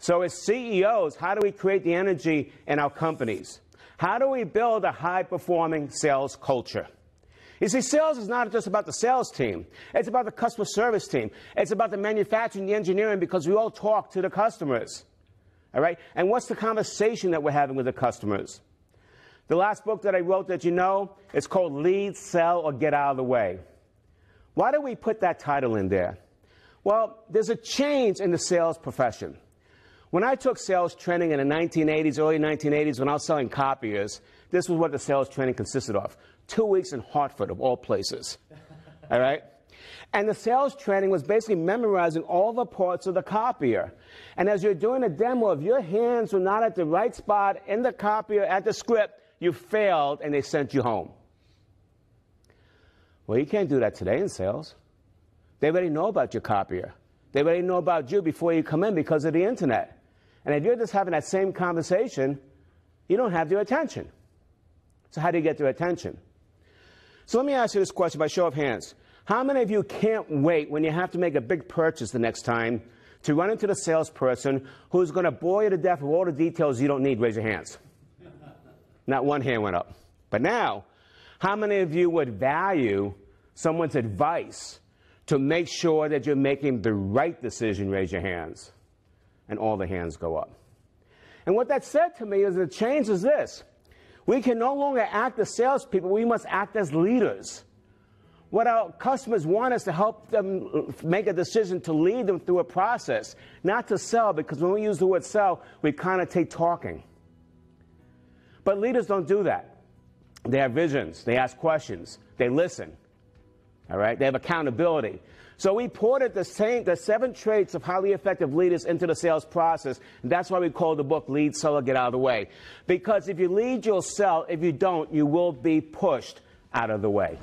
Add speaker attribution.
Speaker 1: So as CEOs, how do we create the energy in our companies? How do we build a high-performing sales culture? You see, sales is not just about the sales team. It's about the customer service team. It's about the manufacturing, the engineering, because we all talk to the customers. All right? And what's the conversation that we're having with the customers? The last book that I wrote that you know, it's called Lead, Sell, or Get Out of the Way. Why do we put that title in there? Well, there's a change in the sales profession. When I took sales training in the 1980s, early 1980s, when I was selling copiers, this was what the sales training consisted of. 2 weeks in Hartford, of all places. All right? And the sales training was basically memorizing all the parts of the copier. And as you're doing a demo, if your hands were not at the right spot in the copier, at the script, you failed and they sent you home. Well, you can't do that today in sales. They already know about your copier. They already know about you before you come in because of the internet. And if you're just having that same conversation, you don't have their attention. So how do you get their attention? So let me ask you this question by show of hands. How many of you can't wait when you have to make a big purchase the next time to run into the salesperson who's going to bore you to death with all the details you don't need? Raise your hands. Not one hand went up. But now, how many of you would value someone's advice to make sure that you're making the right decision? Raise your hands. And all the hands go up. And what that said to me is the change is this. We can no longer act as salespeople. We must act as leaders. What our customers want is to help them make a decision to lead them through a process, not to sell, because when we use the word sell, we connotate talking. But leaders don't do that. They have visions. They ask questions. They listen. All right? They have accountability. So we ported the 7 traits of highly effective leaders into the sales process, and that's why we call the book Lead, Sell, or Get Out of the Way. Because if you lead, you'll sell. If you don't, you will be pushed out of the way.